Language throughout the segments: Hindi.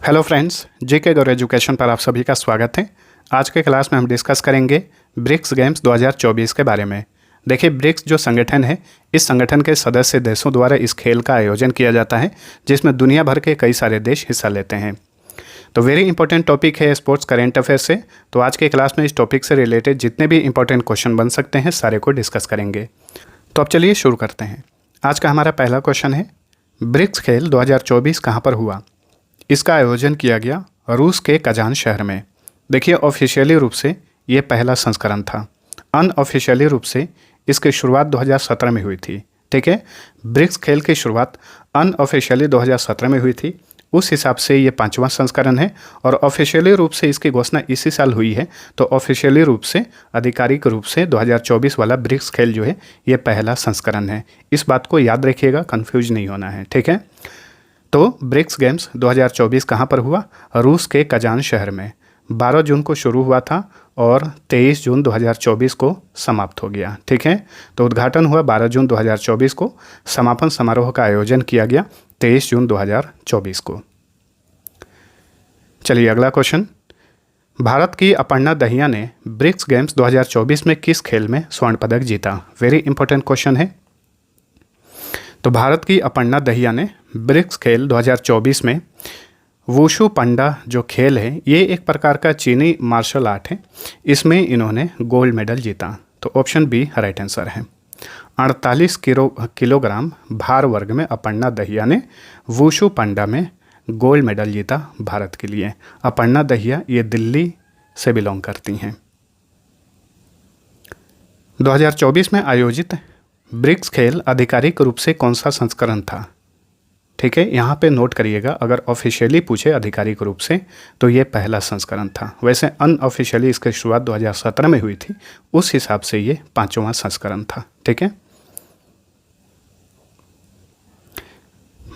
हेलो फ्रेंड्स, जेके गौर एजुकेशन पर आप सभी का स्वागत है। आज के क्लास में हम डिस्कस करेंगे ब्रिक्स गेम्स 2024 के बारे में। देखिए, ब्रिक्स जो संगठन है, इस संगठन के सदस्य देशों द्वारा इस खेल का आयोजन किया जाता है, जिसमें दुनिया भर के कई सारे देश हिस्सा लेते हैं। तो वेरी इंपॉर्टेंट टॉपिक है स्पोर्ट्स करेंट अफेयर से। तो आज के क्लास में इस टॉपिक से रिलेटेड जितने भी इंपॉर्टेंट क्वेश्चन बन सकते हैं, सारे को डिस्कस करेंगे। तो अब चलिए शुरू करते हैं। आज का हमारा पहला क्वेश्चन है, ब्रिक्स खेल 2024 कहाँ पर हुआ? इसका आयोजन किया गया रूस के कजान शहर में। देखिए, ऑफिशियली रूप से ये पहला संस्करण था। अनऑफिशियली रूप से इसकी शुरुआत 2017 में हुई थी। ठीक है, ब्रिक्स खेल की शुरुआत अनऑफिशियली 2017 में हुई थी। उस हिसाब से ये 5वां संस्करण है और ऑफिशियली रूप से इसकी घोषणा इसी साल हुई है। तो ऑफिशियली रूप से, आधिकारिक रूप से 2024 वाला ब्रिक्स खेल जो है, ये पहला संस्करण है। इस बात को याद रखिएगा, कंफ्यूज नहीं होना है। ठीक है, तो ब्रिक्स गेम्स 2024 कहाँ पर हुआ? रूस के कजान शहर में। 12 जून को शुरू हुआ था और 23 जून 2024 को समाप्त हो गया। ठीक है, तो उद्घाटन हुआ 12 जून 2024 को, समापन समारोह का आयोजन किया गया 23 जून 2024 को। चलिए अगला क्वेश्चन, भारत की अपर्णा दहिया ने ब्रिक्स गेम्स 2024 में किस खेल में स्वर्ण पदक जीता? वेरी इंपॉर्टेंट क्वेश्चन है। तो भारत की अपर्णा दहिया ने ब्रिक्स खेल 2024 में वुशु पंडा जो खेल है, ये एक प्रकार का चीनी मार्शल आर्ट है, इसमें इन्होंने गोल्ड मेडल जीता। तो ऑप्शन बी राइट आंसर है। 48 किलोग्राम भार वर्ग में अपर्णा दहिया ने वुशु पंडा में गोल्ड मेडल जीता भारत के लिए। अपर्णा दहिया ये दिल्ली से बिलोंग करती हैं। 2024 में आयोजित ब्रिक्स खेल आधिकारिक रूप से कौन सा संस्करण था? ठीक है, यहाँ पे नोट करिएगा, अगर ऑफिशियली पूछे आधिकारिक रूप से तो ये पहला संस्करण था। वैसे अनऑफिशियली इसकी शुरुआत 2017 में हुई थी, उस हिसाब से ये 5वां संस्करण था। ठीक है,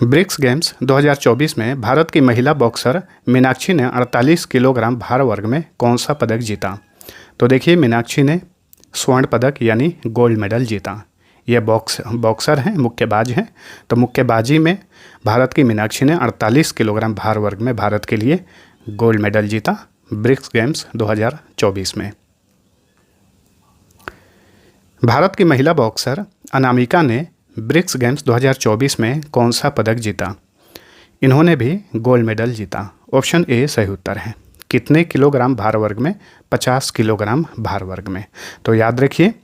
ब्रिक्स गेम्स 2024 में भारत की महिला बॉक्सर मीनाक्षी ने 48 किलोग्राम भार वर्ग में कौन सा पदक जीता? तो देखिए, मीनाक्षी ने स्वर्ण पदक यानी गोल्ड मेडल जीता। ये बॉक्सर हैं, मुक्केबाज हैं। तो मुक्केबाजी में भारत की मीनाक्षी ने 48 किलोग्राम भार वर्ग में भारत के लिए गोल्ड मेडल जीता ब्रिक्स गेम्स 2024 में। भारत की महिला बॉक्सर अनामिका ने ब्रिक्स गेम्स 2024 में कौन सा पदक जीता? इन्होंने भी गोल्ड मेडल जीता। ऑप्शन ए सही उत्तर है। कितने किलोग्राम भार वर्ग में? 50 किलोग्राम भार वर्ग में। तो याद रखिए,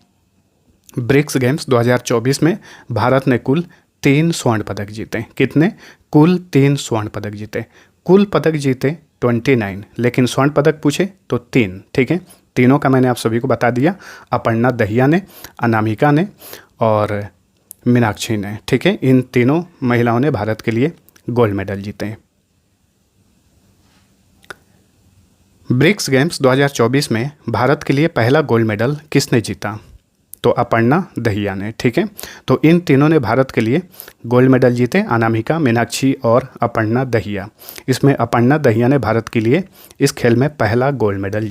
ब्रिक्स गेम्स 2024 में भारत ने कुल 3 स्वर्ण पदक जीते। कितने? कुल 3 स्वर्ण पदक जीते। कुल पदक जीते 29, लेकिन स्वर्ण पदक पूछे तो 3। ठीक है, तीनों का मैंने आप सभी को बता दिया। अपर्णा दहिया ने, अनामिका ने और मीनाक्षी ने। ठीक है, इन तीनों महिलाओं ने भारत के लिए गोल्ड मेडल जीते। ब्रिक्स गेम्स 2024 में भारत के लिए पहला गोल्ड मेडल किसने जीता? तो अपर्णा दहिया ने। ठीक है, तो इन तीनों ने भारत के लिए गोल्ड मेडल जीते, अनामिका, मीनाक्षी और अपर्णा दहिया। इसमें अपर्णा दहिया ने भारत के लिए इस खेल में पहला गोल्ड मेडल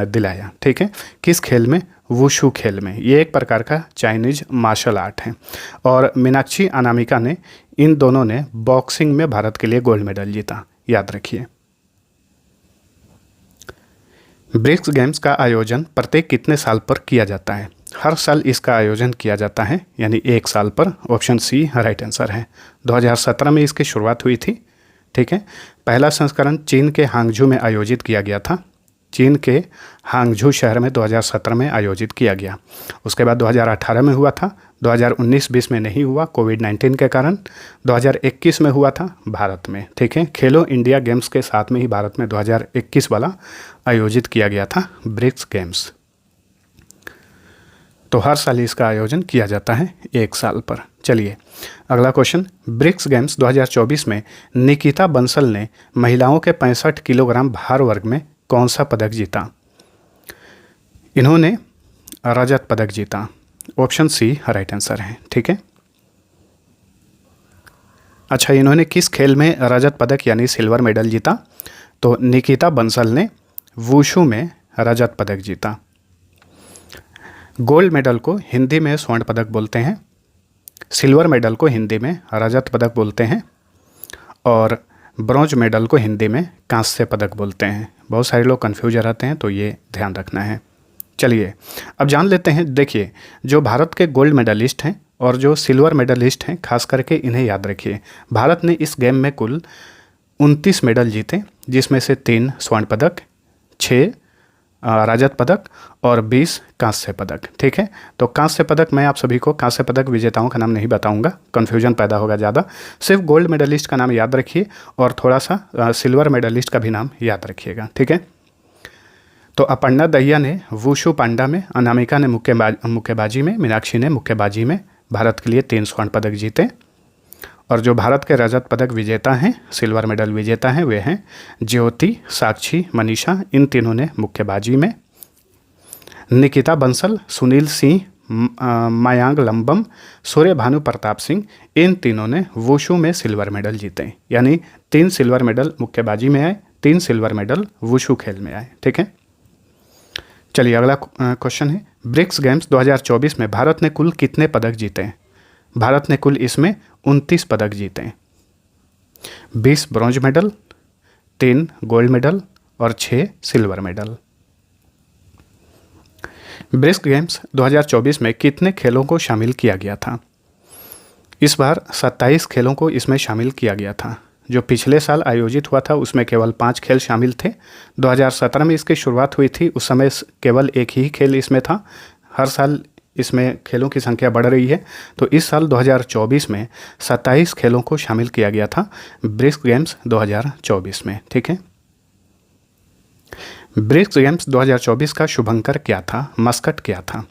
दिलाया। ठीक है, किस खेल में? वुशु खेल में। ये एक प्रकार का चाइनीज मार्शल आर्ट है। और मीनाक्षी, अनामिका ने, इन दोनों ने बॉक्सिंग में भारत के लिए गोल्ड मेडल जीता। याद रखिए। ब्रिक्स गेम्स का आयोजन प्रत्येक कितने साल पर किया जाता है? हर साल इसका आयोजन किया जाता है, यानी 1 साल पर। ऑप्शन सी राइट आंसर है। 2017 में इसकी शुरुआत हुई थी। ठीक है, पहला संस्करण चीन के हांगझू में आयोजित किया गया था। चीन के हांगझू शहर में 2017 में आयोजित किया गया। उसके बाद 2018 में हुआ था। 2019-20 में नहीं हुआ कोविड-19 के कारण। 2021 में हुआ था भारत में। ठीक है, खेलो इंडिया गेम्स के साथ में ही भारत में 2021 वाला आयोजित किया गया था ब्रिक्स गेम्स। तो हर साल इसका आयोजन किया जाता है 1 साल पर। चलिए अगला क्वेश्चन, ब्रिक्स गेम्स 2024 में निकिता बंसल ने महिलाओं के 65 किलोग्राम भार वर्ग में कौन सा पदक जीता? इन्होंने रजत पदक जीता। ऑप्शन सी राइट आंसर है। ठीक है, अच्छा, इन्होंने किस खेल में रजत पदक यानी सिल्वर मेडल जीता? तो निकिता बंसल ने वुशु में रजत पदक जीता। गोल्ड मेडल को हिंदी में स्वर्ण पदक बोलते हैं, सिल्वर मेडल को हिंदी में रजत पदक बोलते हैं और ब्रॉन्ज मेडल को हिंदी में कांस्य पदक बोलते हैं। बहुत सारे लोग कन्फ्यूज रहते हैं, तो ये ध्यान रखना है। चलिए अब जान लेते हैं। देखिए, जो भारत के गोल्ड मेडलिस्ट हैं और जो सिल्वर मेडलिस्ट हैं, खास करके इन्हें याद रखिए। भारत ने इस गेम में कुल 29 मेडल जीते, जिसमें से 3 स्वर्ण पदक, 6 रजत पदक और 20 कांस्य पदक। ठीक है, तो कांस्य पदक मैं आप सभी को कांस्य पदक विजेताओं का नाम नहीं बताऊंगा, कन्फ्यूजन पैदा होगा ज़्यादा। सिर्फ गोल्ड मेडलिस्ट का नाम याद रखिए और थोड़ा सा सिल्वर मेडलिस्ट का भी नाम याद रखिएगा। ठीक है, तो अपर्णा दहिया ने वुशु पांडा में, अनामिका ने मुक्केबाजी में, मीनाक्षी ने मुक्केबाजी में भारत के लिए 3 स्वर्ण पदक जीते। और जो भारत के रजत पदक विजेता हैं, सिल्वर मेडल विजेता हैं, वे हैं ज्योति, साक्षी, मनीषा। इन तीनों ने मुक्केबाजी में, निकिता बंसल, सुनील सिंह, मयांक लंबम, सूर्य भानु प्रताप सिंह, इन तीनों ने वुशु में सिल्वर मेडल जीते। यानी 3 सिल्वर मेडल मुक्केबाजी में आए, 3 सिल्वर मेडल वुशु खेल में आए। ठीक है, चलिए अगला क्वेश्चन है, ब्रिक्स गेम्स 2024 में भारत ने कुल कितने पदक जीते हैं? भारत ने कुल इसमें 29 पदक जीते हैं। 20 ब्रॉन्ज मेडल, 3 गोल्ड मेडल और 6 सिल्वर मेडल। ब्रिक्स गेम्स 2024 में कितने खेलों को शामिल किया गया था? इस बार 27 खेलों को इसमें शामिल किया गया था। जो पिछले साल आयोजित हुआ था उसमें केवल 5 खेल शामिल थे। 2017 में इसकी शुरुआत हुई थी, उस समय केवल एक ही खेल इसमें था। हर साल इसमें खेलों की संख्या बढ़ रही है, तो इस साल 2024 में 27 खेलों को शामिल किया गया था ब्रिक्स गेम्स 2024 में। ठीक है, ब्रिक्स गेम्स 2024 का शुभंकर क्या था, मस्कट क्या था?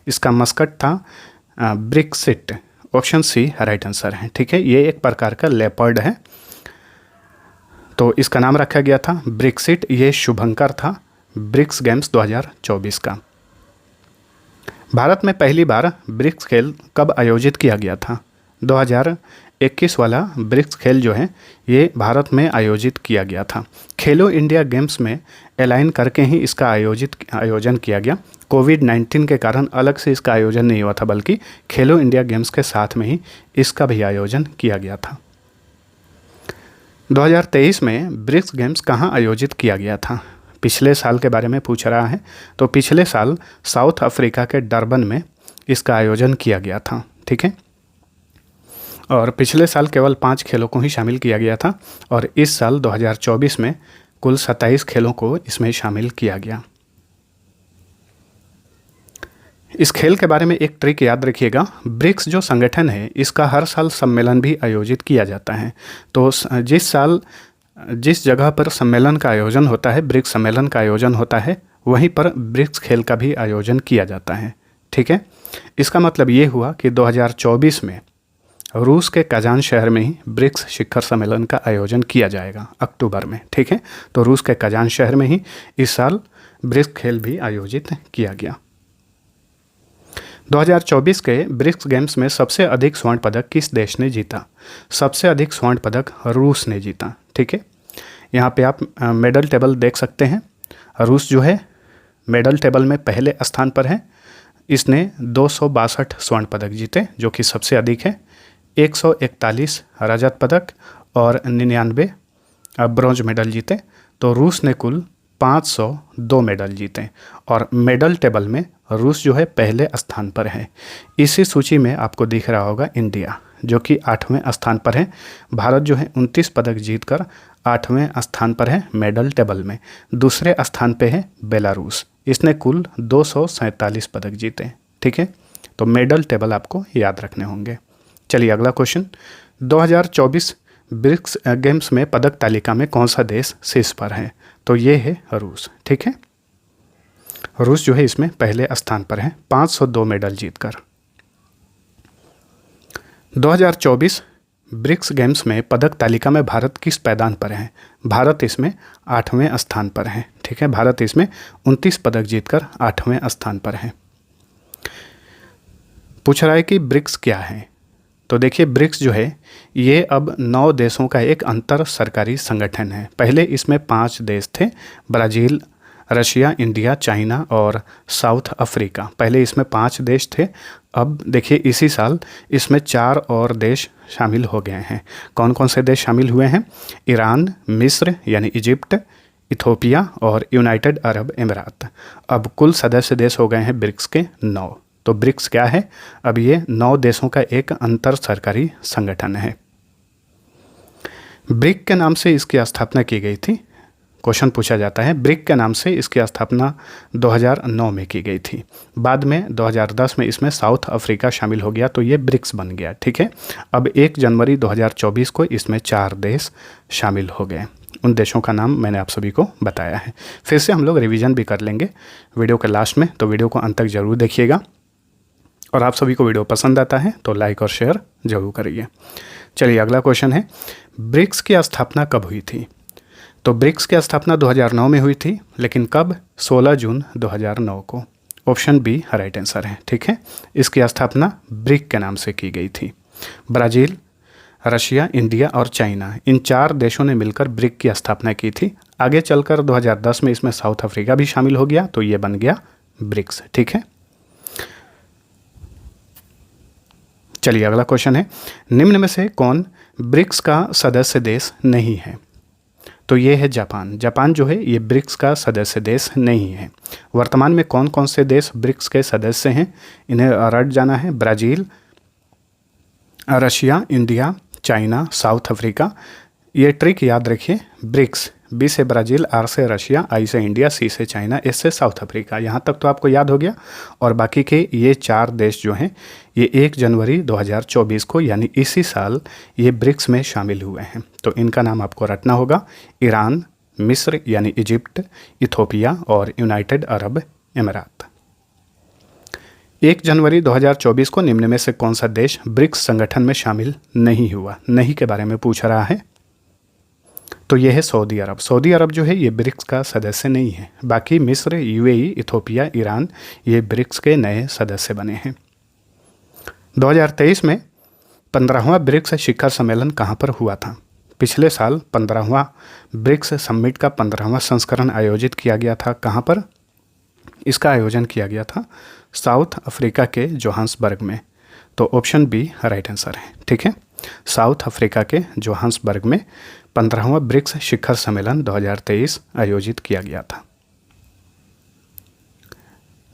इसका मस्कट था ब्रिक्सिट। ऑप्शन सी राइट आंसर है। ठीक है, ये एक प्रकार का लेपर्ड है, तो इसका नाम रखा गया था ब्रिक्सिट। ये शुभंकर था ब्रिक्स गेम्स 2024 का। भारत में पहली बार ब्रिक्स खेल कब आयोजित किया गया था? 2021 वाला ब्रिक्स खेल जो है ये भारत में आयोजित किया गया था। खेलो इंडिया गेम्स में अलाइन करके ही इसका आयोजन किया गया। कोविड-19 के कारण अलग से इसका आयोजन नहीं हुआ था, बल्कि खेलो इंडिया गेम्स के साथ में ही इसका भी आयोजन किया गया था। 2023 में ब्रिक्स गेम्स कहाँ आयोजित किया गया था? पिछले साल के बारे में पूछ रहा है, तो पिछले साल साउथ अफ्रीका के डरबन में इसका आयोजन किया गया था। ठीक है, और पिछले साल केवल 5 खेलों को ही शामिल किया गया था और इस साल 2024 में कुल 27 खेलों को इसमें शामिल किया गया। इस खेल के बारे में एक ट्रिक याद रखिएगा। ब्रिक्स जो संगठन है इसका हर साल सम्मेलन भी आयोजित किया जाता है। तो जिस जगह पर सम्मेलन का आयोजन होता है, ब्रिक्स सम्मेलन का आयोजन होता है, वहीं पर ब्रिक्स खेल का भी आयोजन किया जाता है। ठीक है, इसका मतलब ये हुआ कि 2024 में रूस के कजान शहर में ही ब्रिक्स शिखर सम्मेलन का आयोजन किया जाएगा अक्टूबर में। ठीक है, तो रूस के कजान शहर में ही इस साल ब्रिक्स खेल भी आयोजित किया गया। 2024 के ब्रिक्स गेम्स में सबसे अधिक स्वर्ण पदक किस देश ने जीता? सबसे अधिक स्वर्ण पदक रूस ने जीता। ठीक है, यहाँ पे आप मेडल टेबल देख सकते हैं। रूस जो है मेडल टेबल में पहले स्थान पर है। इसने 262 स्वर्ण पदक जीते, जो कि सबसे अधिक है। 141 रजत पदक और 99 ब्रॉन्ज मेडल जीते। तो रूस ने कुल 502 मेडल जीते और मेडल टेबल में रूस जो है पहले स्थान पर है। इसी सूची में आपको दिख रहा होगा इंडिया, जो कि 8वें स्थान पर है। भारत जो है 29 पदक जीतकर 8वें स्थान पर है मेडल टेबल में। दूसरे स्थान पे है बेलारूस, इसने कुल 247 पदक जीते। ठीक है, तो मेडल टेबल आपको याद रखने होंगे। चलिए अगला क्वेश्चन, 2024 ब्रिक्स गेम्स में पदक तालिका में कौन सा देश शीर्ष पर है? तो ये है रूस। ठीक है, रूस जो है इसमें पहले स्थान पर है 502 मेडल जीतकर। 2024 ब्रिक्स गेम्स में पदक तालिका में भारत किस पायदान पर है? भारत इसमें 8वें स्थान पर है। ठीक है, भारत इसमें 29 पदक जीतकर 8वें स्थान पर है। पूछ रहा है कि ब्रिक्स क्या है? तो देखिए, ब्रिक्स जो है ये अब 9 देशों का एक अंतर सरकारी संगठन है। पहले इसमें 5 देश थे, ब्राज़ील, रशिया, इंडिया, चाइना और साउथ अफ्रीका। पहले इसमें 5 देश थे, अब देखिए इसी साल इसमें 4 और देश शामिल हो गए हैं। कौन कौन से देश शामिल हुए हैं? ईरान, मिस्र यानी इजिप्ट, इथोपिया और यूनाइटेड अरब अमीरात। अब कुल सदस्य देश हो गए हैं ब्रिक्स के 9। तो ब्रिक्स क्या है? अब ये 9 देशों का एक अंतर सरकारी संगठन है। ब्रिक के नाम से इसकी स्थापना की गई थी। क्वेश्चन पूछा जाता है, ब्रिक के नाम से इसकी स्थापना 2009 में की गई थी। बाद में 2010 में इसमें साउथ अफ्रीका शामिल हो गया, तो ये ब्रिक्स बन गया। ठीक है, अब 1 जनवरी 2024 को इसमें 4 देश शामिल हो गए। उन देशों का नाम मैंने आप सभी को बताया है। फिर से हम लोग रिवीजन भी कर लेंगे वीडियो के लास्ट में, तो वीडियो को अंत तक जरूर देखिएगा। और आप सभी को वीडियो पसंद आता है तो लाइक और शेयर जरूर करिए। चलिए अगला क्वेश्चन है, ब्रिक्स की स्थापना कब हुई थी? तो ब्रिक्स की स्थापना 2009 में हुई थी, लेकिन कब? 16 जून 2009 को। ऑप्शन बी राइट आंसर है। ठीक है, इसकी स्थापना ब्रिक के नाम से की गई थी। ब्राज़ील, रशिया, इंडिया और चाइना, इन 4 देशों ने मिलकर ब्रिक की स्थापना की थी। आगे चलकर 2010 में इसमें साउथ अफ्रीका भी शामिल हो गया, तो ये बन गया ब्रिक्स। ठीक है, चलिए अगला क्वेश्चन है, निम्न में से कौन ब्रिक्स का सदस्य देश नहीं है? तो ये है जापान। जापान जो है ये ब्रिक्स का सदस्य देश नहीं है। वर्तमान में कौन कौन से देश ब्रिक्स के सदस्य हैं, इन्हें रट जाना है। Brazil, Russia, India, China, south Africa. ये ट्रिक याद रखिए, ब्रिक्स, बी से ब्राज़ील, आर से रशिया, आई से इंडिया, सी से चाइना, एस से साउथ अफ्रीका। यहाँ तक तो आपको याद हो गया। और बाकी के ये 4 देश जो हैं ये 1 जनवरी 2024 को यानी इसी साल ये ब्रिक्स में शामिल हुए हैं। तो इनका नाम आपको रटना होगा, ईरान, मिस्र यानी इजिप्ट, इथोपिया और यूनाइटेड अरब अमीरात। 1 जनवरी 2024 को निम्न में से कौन सा देश ब्रिक्स संगठन में शामिल नहीं हुआ? नहीं के बारे में पूछ रहा है। तो ये है सऊदी अरब। सऊदी अरब जो है ये ब्रिक्स का सदस्य नहीं है। बाकी मिस्र, यूएई, इथोपिया, ईरान ये ब्रिक्स के नए सदस्य बने हैं। 2023 में 15वां ब्रिक्स शिखर सम्मेलन कहाँ पर हुआ था? पिछले साल 15वां ब्रिक्स समिट का 15वां संस्करण आयोजित किया गया था। कहाँ पर इसका आयोजन किया गया था? साउथ अफ्रीका के जोहान्सबर्ग में। तो ऑप्शन बी राइट आंसर है। ठीक है, साउथ अफ्रीका के जोहान्सबर्ग में 15वां ब्रिक्स शिखर सम्मेलन 2023 आयोजित किया गया था।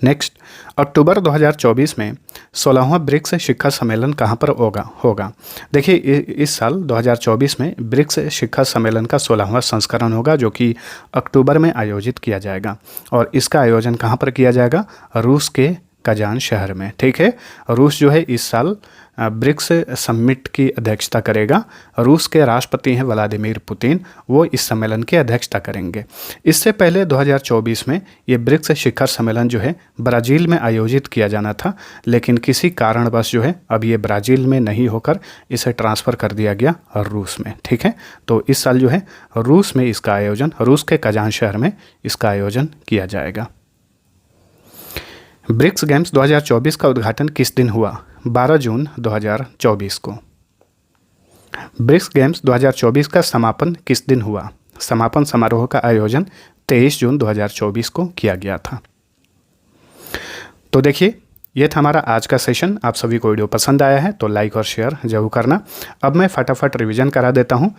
नेक्स्ट, अक्टूबर 2024 में 16वां ब्रिक्स शिखर सम्मेलन कहाँ पर होगा? देखिए इस साल 2024 में ब्रिक्स शिखर सम्मेलन का 16वां संस्करण होगा, जो कि अक्टूबर में आयोजित किया जाएगा। और इसका आयोजन कहाँ पर किया जाएगा? रूस के कजान शहर में। ठीक है, रूस जो है इस साल ब्रिक्स समिट की अध्यक्षता करेगा। रूस के राष्ट्रपति हैं व्लादिमीर पुतिन, वो इस सम्मेलन की अध्यक्षता करेंगे। इससे पहले 2024 में ये ब्रिक्स शिखर सम्मेलन जो है ब्राज़ील में आयोजित किया जाना था, लेकिन किसी कारणवश जो है अब ये ब्राज़ील में नहीं होकर इसे ट्रांसफ़र कर दिया गया रूस में। ठीक है, तो इस साल जो है रूस में इसका आयोजन, रूस के कजान शहर में इसका आयोजन किया जाएगा। ब्रिक्स गेम्स 2024 का उद्घाटन किस दिन हुआ? 12 जून 2024 को। ब्रिक्स गेम्स 2024 का समापन किस दिन हुआ? समापन समारोह का आयोजन 23 जून 2024 को किया गया था। तो देखिए ये था हमारा आज का सेशन। आप सभी को वीडियो पसंद आया है तो लाइक और शेयर जरूर करना। अब मैं फटाफट रिवीजन करा देता हूँ।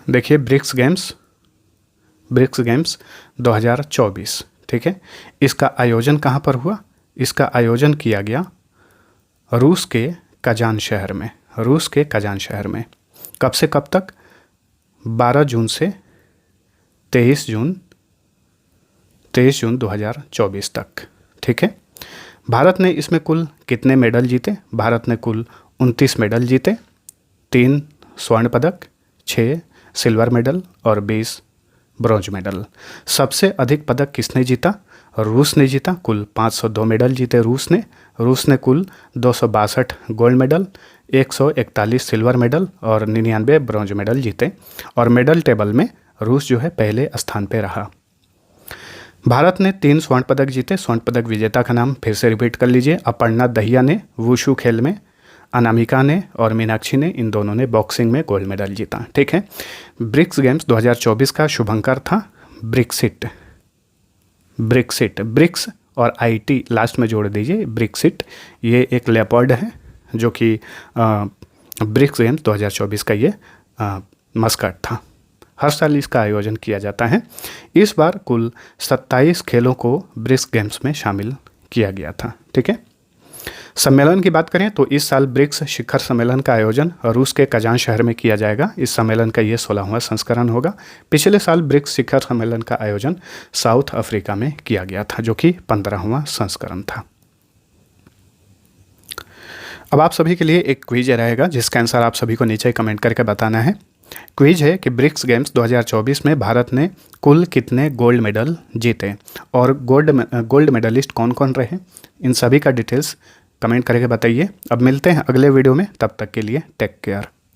देखिए ब्रिक्स गेम्स 2024, ठीक है, इसका आयोजन कहाँ पर हुआ? इसका आयोजन किया गया रूस के कजान शहर में। रूस के कजान शहर में कब से कब तक? 12 जून से 23 जून 2024 तक। ठीक है, भारत ने इसमें कुल कितने मेडल जीते? भारत ने कुल 29 मेडल जीते। 3 स्वर्ण पदक, 6 सिल्वर मेडल और 20 ब्रॉन्ज मेडल। सबसे अधिक पदक किसने जीता? रूस ने जीता। कुल 502 मेडल जीते रूस ने कुल 262 गोल्ड मेडल, 141 सिल्वर मेडल और 99 ब्रॉन्ज मेडल जीते। और मेडल टेबल में रूस जो है पहले स्थान पे रहा। भारत ने 3 स्वर्ण पदक जीते। स्वर्ण पदक विजेता का नाम फिर से रिपीट कर लीजिए। अपर्णा दहिया ने वुशु खेल में, अनामिका ने और मीनाक्षी ने, इन दोनों ने बॉक्सिंग में गोल्ड मेडल जीता। ठीक है, ब्रिक्स गेम्स 2024 का शुभंकर था ब्रिक्सिट। ब्रिक्स और IT लास्ट में जोड़ दीजिए। ब्रिक्सिट ये एक लेपर्ड है जो कि ब्रिक्स गेम्स 2024 का ये मस्कट था। हर साल इसका आयोजन किया जाता है। इस बार कुल 27 खेलों को ब्रिक्स गेम्स में शामिल किया गया था। ठीक है। सम्मेलन की बात करें तो इस साल ब्रिक्स शिखर सम्मेलन का आयोजन रूस के कजान शहर में किया जाएगा। इस सम्मेलन का ये 16वां संस्करण होगा। पिछले साल ब्रिक्स शिखर सम्मेलन का आयोजन साउथ अफ्रीका में किया गया था जो कि 15वां संस्करण था। अब आप सभी के लिए एक क्विज रहेगा जिसका आंसर आप सभी को नीचे कमेंट करके बताना है। क्विज है कि ब्रिक्स गेम्स 2024 में भारत ने कुल कितने गोल्ड मेडल जीते और गोल्ड मेडलिस्ट कौन कौन रहे, इन सभी का डिटेल्स कमेंट करके बताइए। अब मिलते हैं अगले वीडियो में, तब तक के लिए टेक केयर।